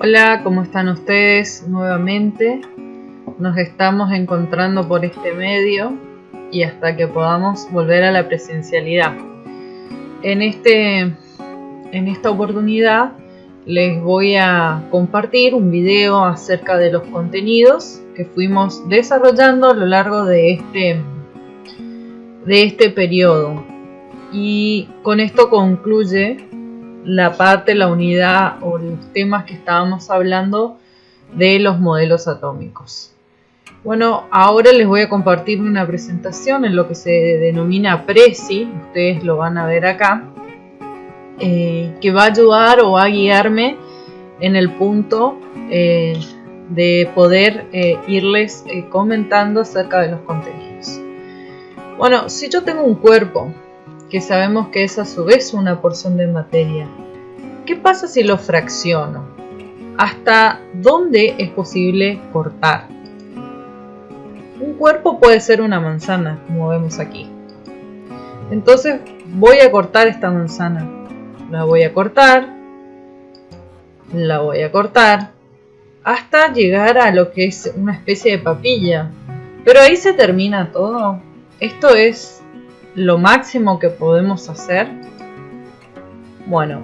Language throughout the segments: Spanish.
Hola, ¿cómo están ustedes? Nuevamente nos estamos encontrando por este medio y hasta que podamos volver a la presencialidad. En esta oportunidad les voy a compartir un video acerca de los contenidos que fuimos desarrollando a lo largo de este periodo. Y con esto concluye la unidad o los temas que estábamos hablando de los modelos atómicos. Bueno, ahora les voy a compartir una presentación en lo que se denomina Prezi, ustedes lo van a ver acá, que va a ayudar o va a guiarme en el punto de poder irles comentando acerca de los contenidos. Bueno, si yo tengo un cuerpo que sabemos que es a su vez una porción de materia, ¿qué pasa si lo fracciono? ¿Hasta dónde es posible cortar? Un cuerpo puede ser una manzana, como vemos aquí. Entonces voy a cortar esta manzana. La voy a cortar, hasta llegar a lo que es una especie de papilla. Pero ahí se termina todo. Esto es lo máximo que podemos hacer. Bueno,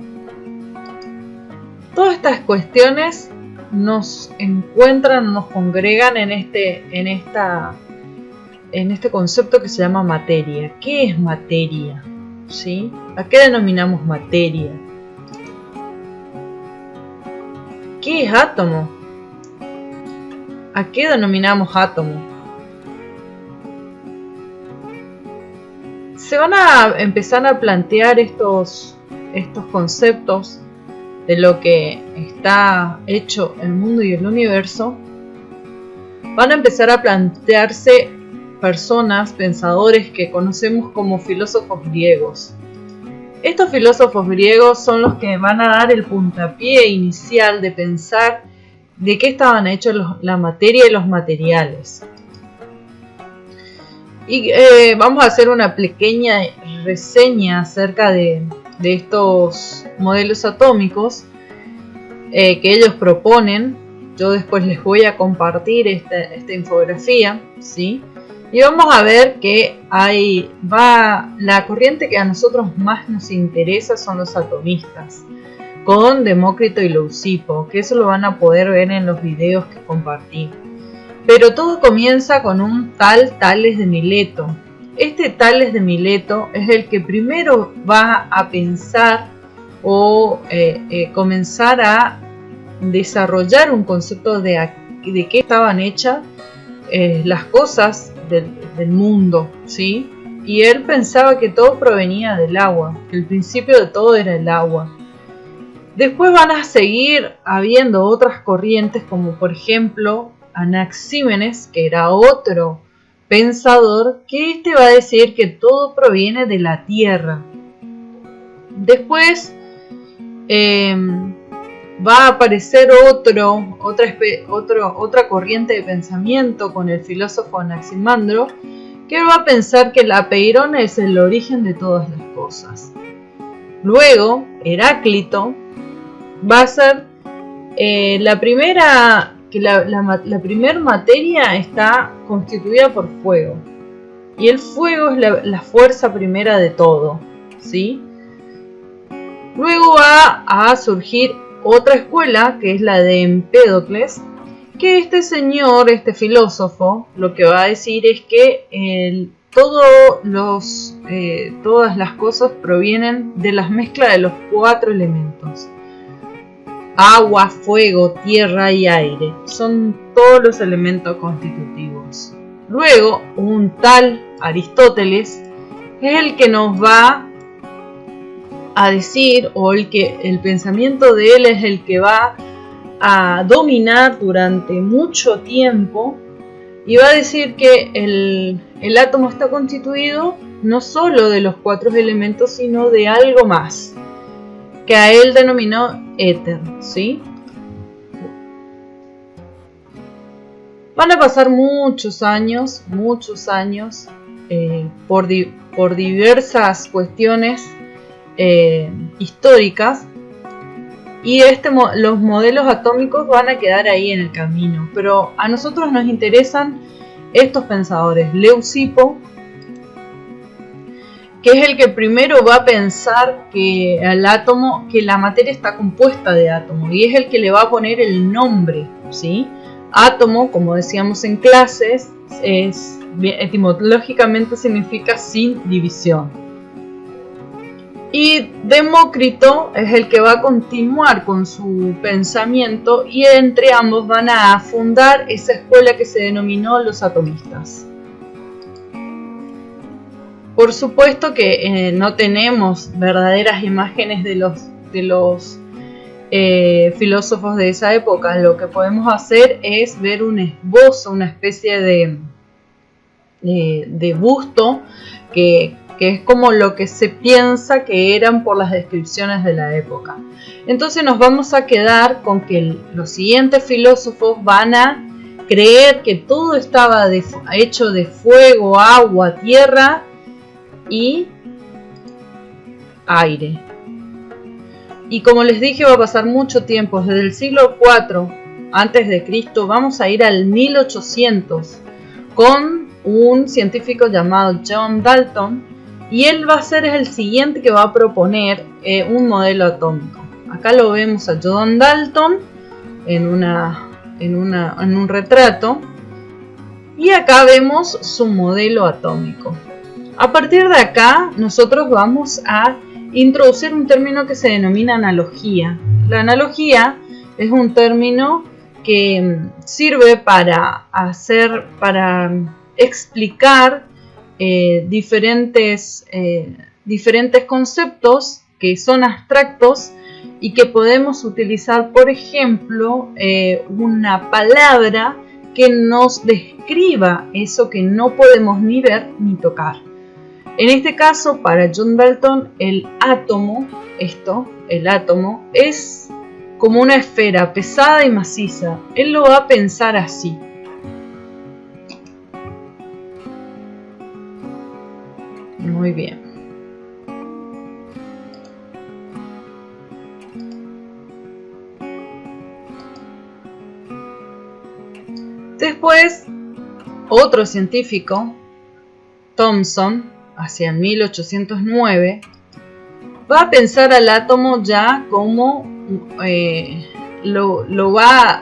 todas estas cuestiones nos encuentran, nos congregan en este concepto que se llama materia. ¿Qué es materia? ¿Sí? ¿A qué denominamos materia? ¿Qué es átomo? ¿A qué denominamos átomo? Se van a empezar a plantear estos conceptos de lo que está hecho el mundo y el universo. Van a empezar a plantearse personas, pensadores que conocemos como filósofos griegos. Estos filósofos griegos son los que van a dar el puntapié inicial de pensar de qué estaban hechos la materia y los materiales. Y vamos a hacer una pequeña reseña acerca de estos modelos atómicos que ellos proponen. Yo después les voy a compartir esta infografía, ¿sí? Y vamos a ver que la corriente que a nosotros más nos interesa son los atomistas, con Demócrito y Leucipo, que eso lo van a poder ver en los videos que compartí. Pero todo comienza con un tal Tales de Mileto. Este Tales de Mileto es el que primero va a pensar o comenzar a desarrollar un concepto de qué estaban hechas las cosas del mundo, ¿sí? Y él pensaba que todo provenía del agua, que el principio de todo era el agua. Después van a seguir habiendo otras corrientes, como por ejemplo Anaxímenes, que era otro pensador, que va a decir que todo proviene de la tierra. Después va a aparecer otra corriente de pensamiento con el filósofo Anaximandro, que va a pensar que la peirona es el origen de todas las cosas. Luego Heráclito va a ser la primera materia está constituida por fuego, y el fuego es la fuerza primera de todo, ¿sí? Luego va a surgir otra escuela, que es la de Empédocles, que este filósofo, lo que va a decir es que todas las cosas provienen de las mezclas de los 4 elementos. Agua, fuego, tierra y aire. Son todos los elementos constitutivos. Luego, un tal Aristóteles es el que nos va a decir, o el pensamiento de él es el que va a dominar durante mucho tiempo, y va a decir que el átomo está constituido no solo de los 4 elementos, sino de algo más, que a él denominó éter, ¿sí? Van a pasar muchos años por diversas cuestiones históricas, y los modelos atómicos van a quedar ahí en el camino. Pero a nosotros nos interesan estos pensadores. Leucipo, que es el que primero va a pensar que el átomo, que la materia está compuesta de átomos, y es el que le va a poner el nombre, ¿sí? Átomo, como decíamos en clases, etimológicamente significa sin división. Y Demócrito es el que va a continuar con su pensamiento, y entre ambos van a fundar esa escuela que se denominó los atomistas. Por supuesto que no tenemos verdaderas imágenes de los filósofos de esa época. Lo que podemos hacer es ver un esbozo, una especie de busto que es como lo que se piensa que eran por las descripciones de la época. Entonces nos vamos a quedar con que los siguientes filósofos van a creer que todo estaba hecho de fuego, agua, tierra y aire. Y como les dije, va a pasar mucho tiempo, desde el siglo IV antes de Cristo, vamos a ir al 1800 con un científico llamado John Dalton, y él va a ser el siguiente que va a proponer un modelo atómico. Acá lo vemos a John Dalton en un retrato, y acá vemos su modelo atómico. A partir de acá, nosotros vamos a introducir un término que se denomina analogía. La analogía es un término que sirve para explicar diferentes conceptos que son abstractos y que podemos utilizar, por ejemplo, una palabra que nos describa eso que no podemos ni ver ni tocar. En este caso, para John Dalton, el átomo es como una esfera pesada y maciza. Él lo va a pensar así. Muy bien. Después, otro científico, Thomson, hacia 1809, va a pensar al átomo ya como va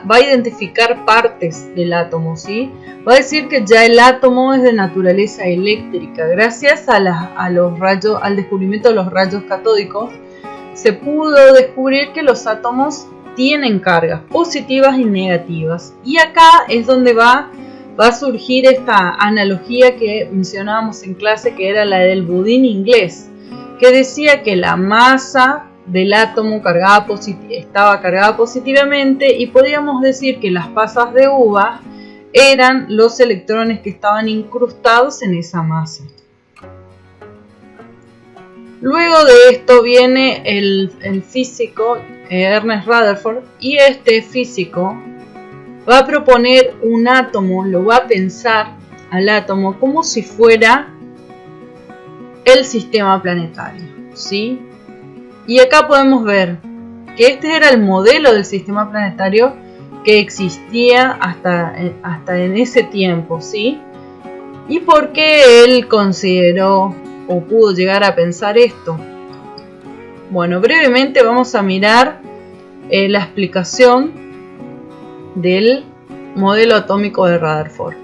a identificar partes del átomo, ¿sí? Va a decir que ya el átomo es de naturaleza eléctrica. Gracias al descubrimiento de los rayos catódicos, se pudo descubrir que los átomos tienen cargas positivas y negativas. Y acá es donde va a surgir esta analogía que mencionábamos en clase, que era la del budín inglés, que decía que la masa del átomo estaba cargada positivamente, y podíamos decir que las pasas de uva eran los electrones que estaban incrustados en esa masa. Luego de esto viene el físico Ernest Rutherford, y este físico va a proponer un átomo, lo va a pensar al átomo como si fuera el sistema planetario, ¿sí? Y acá podemos ver que este era el modelo del sistema planetario que existía hasta en ese tiempo, ¿sí? ¿Y por qué él consideró o pudo llegar a pensar esto? Bueno, brevemente vamos a mirar la explicación del modelo atómico de Rutherford.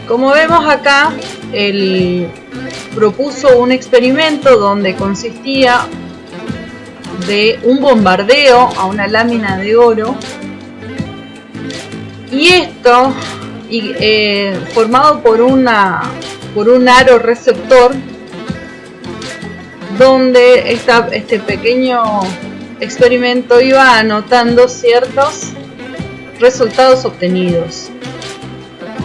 Como vemos acá, él propuso un experimento donde consistía de un bombardeo a una lámina de oro, y esto formado por un aro receptor, donde este pequeño experimento iba anotando ciertos resultados obtenidos.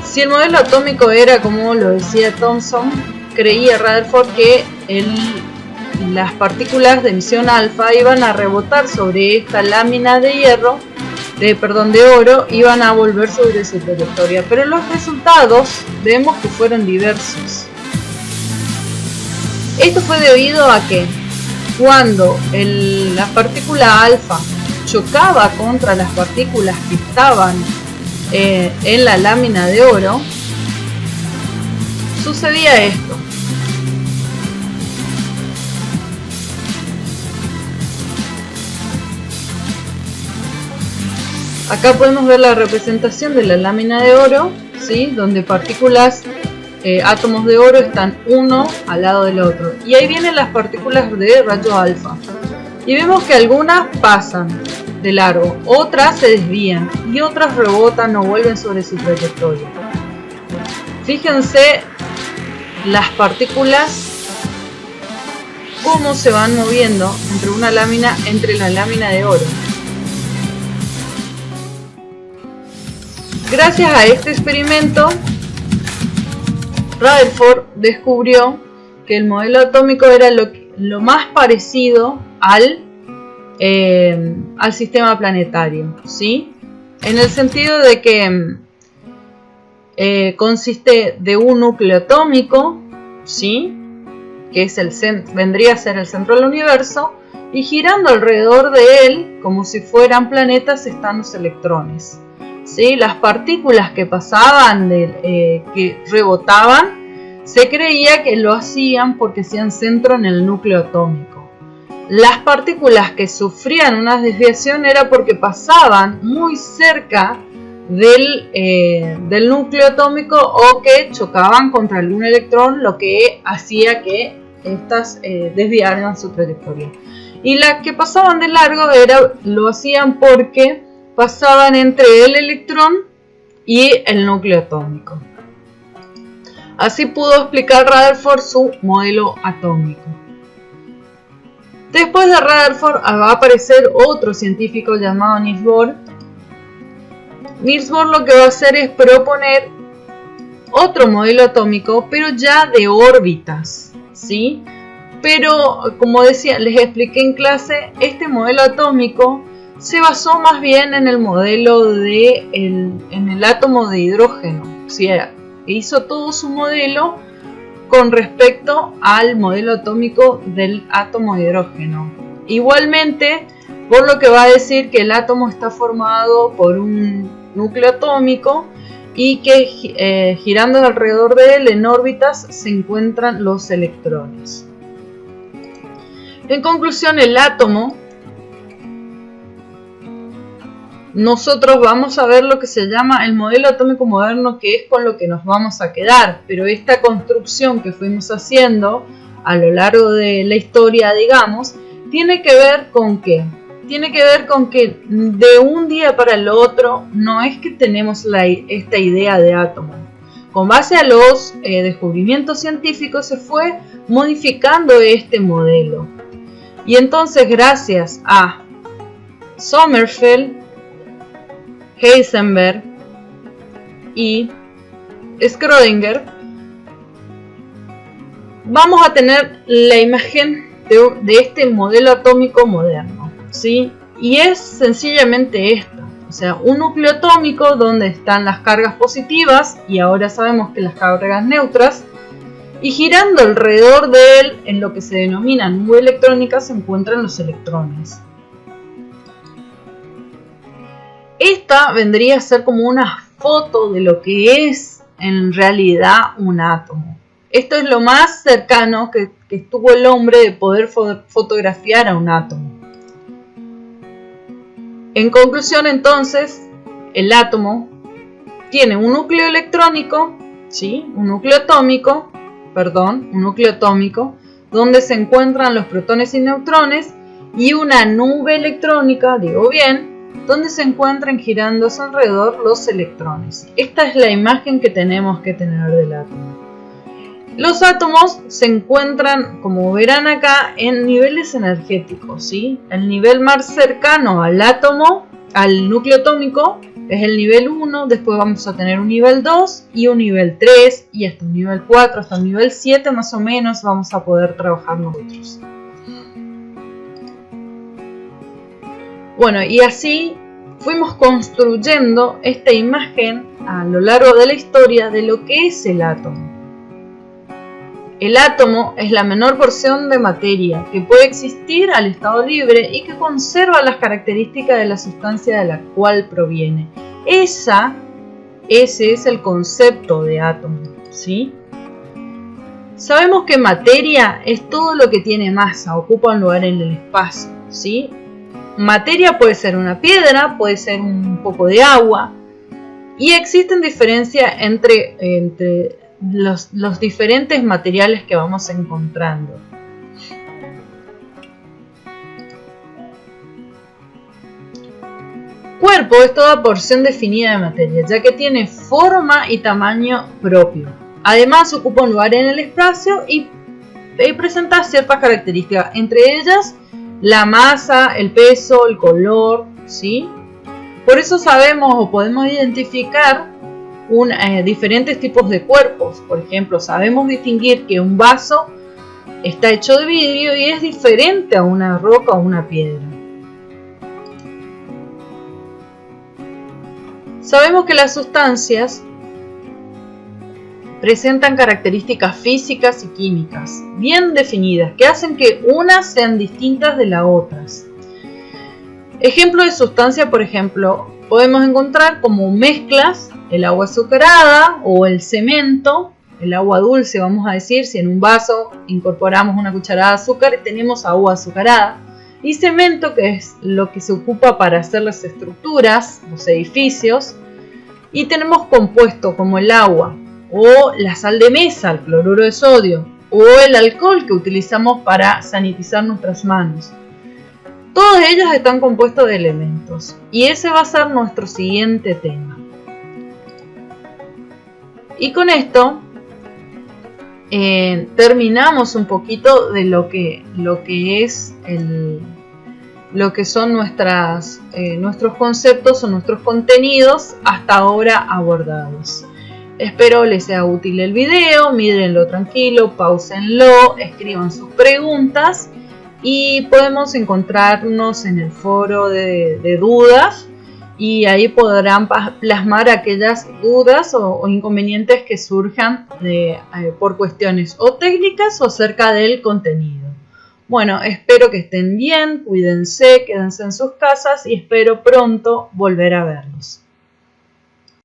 Si el modelo atómico era como lo decía Thomson, creía Rutherford que las partículas de emisión alfa iban a rebotar sobre esta lámina de oro, iban a volver sobre su trayectoria. Pero los resultados vemos que fueron diversos. Esto fue debido a que cuando la partícula alfa chocaba contra las partículas que estaban en la lámina de oro, sucedía esto. Acá podemos ver la representación de la lámina de oro, ¿sí? Donde partículas, átomos de oro están uno al lado del otro. Y ahí vienen las partículas de rayo alfa. Y vemos que algunas pasan de largo, otras se desvían y otras rebotan o vuelven sobre su trayectoria. Fíjense las partículas cómo se van moviendo entre la lámina de oro. Gracias a este experimento, Rutherford descubrió que el modelo atómico era lo más parecido al sistema planetario, ¿sí? En el sentido de que consiste de un núcleo atómico, ¿sí? Que es vendría a ser el centro del universo, y girando alrededor de él, como si fueran planetas, están los electrones. ¿Sí? Las partículas que pasaban, que rebotaban, se creía que lo hacían porque hacían centro en el núcleo atómico. Las partículas que sufrían una desviación era porque pasaban muy cerca del núcleo atómico o que chocaban contra algún electrón, lo que hacía que estas desviaran su trayectoria. Y las que pasaban de largo lo hacían porque pasaban entre el electrón y el núcleo atómico. Así pudo explicar Rutherford su modelo atómico. Después de Rutherford va a aparecer otro científico llamado Niels Bohr. Niels Bohr lo que va a hacer es proponer otro modelo atómico, pero ya de órbitas, ¿sí? Pero como decía, les expliqué en clase, este modelo atómico se basó más bien en el modelo en el átomo de hidrógeno. O sea, hizo todo su modelo con respecto al modelo atómico del átomo de hidrógeno. Igualmente, por lo que va a decir que el átomo está formado por un núcleo atómico y que girando alrededor de él en órbitas se encuentran los electrones. En conclusión, el átomo, nosotros vamos a ver lo que se llama el modelo atómico moderno, que es con lo que nos vamos a quedar, pero esta construcción que fuimos haciendo a lo largo de la historia, digamos, tiene que ver con ¿qué? Tiene que ver con que de un día para el otro no es que tenemos esta idea de átomo. Con base a los descubrimientos científicos se fue modificando este modelo. Y entonces, gracias a Sommerfeld, Heisenberg y Schrödinger, vamos a tener la imagen de este modelo atómico moderno, ¿sí? Y es sencillamente esta, o sea, un núcleo atómico donde están las cargas positivas y ahora sabemos que las cargas neutras, y girando alrededor de él, en lo que se denomina nube electrónica, se encuentran los electrones. Esta vendría a ser como una foto de lo que es en realidad un átomo. Esto es lo más cercano que estuvo el hombre de poder fotografiar a un átomo. En conclusión, entonces, el átomo tiene un núcleo electrónico, ¿sí? un núcleo atómico, donde se encuentran los protones y neutrones, y una nube electrónica, digo bien, donde se encuentran girando a su alrededor los electrones. Esta es la imagen que tenemos que tener del átomo. Los átomos se encuentran, como verán acá, en niveles energéticos, ¿sí? El nivel más cercano al átomo, al núcleo atómico, es el nivel 1, después vamos a tener un nivel 2 y un nivel 3 y hasta un nivel 4, hasta un nivel 7 más o menos vamos a poder trabajar nosotros. Bueno, y así fuimos construyendo esta imagen a lo largo de la historia de lo que es el átomo. El átomo es la menor porción de materia que puede existir al estado libre y que conserva las características de la sustancia de la cual proviene. Ese es el concepto de átomo, ¿sí? Sabemos que materia es todo lo que tiene masa, ocupa un lugar en el espacio, ¿sí? Materia puede ser una piedra, puede ser un poco de agua, y existen diferencias entre los diferentes materiales que vamos encontrando. Cuerpo es toda porción definida de materia, ya que tiene forma y tamaño propio. Además, ocupa un lugar en el espacio y presenta ciertas características, entre ellas la masa, el peso, el color, ¿sí? Por eso sabemos o podemos identificar diferentes tipos de cuerpos. Por ejemplo, sabemos distinguir que un vaso está hecho de vidrio y es diferente a una roca o una piedra. Sabemos que las sustancias presentan características físicas y químicas bien definidas que hacen que unas sean distintas de las otras. Ejemplo de sustancia, por ejemplo, podemos encontrar como mezclas el agua azucarada o el cemento, el agua dulce, vamos a decir, si en un vaso incorporamos una cucharada de azúcar, tenemos agua azucarada, y cemento, que es lo que se ocupa para hacer las estructuras, los edificios, y tenemos compuestos como el agua, o la sal de mesa, el cloruro de sodio, o el alcohol que utilizamos para sanitizar nuestras manos. Todos ellos están compuestos de elementos, y ese va a ser nuestro siguiente tema. Y con esto terminamos un poquito de lo que son nuestros conceptos o nuestros contenidos hasta ahora abordados. Espero les sea útil el video, mírenlo tranquilo, pausenlo, escriban sus preguntas y podemos encontrarnos en el foro de dudas. Y ahí podrán plasmar aquellas dudas o inconvenientes que surjan por cuestiones o técnicas o acerca del contenido. Bueno, espero que estén bien, cuídense, quédense en sus casas y espero pronto volver a verlos.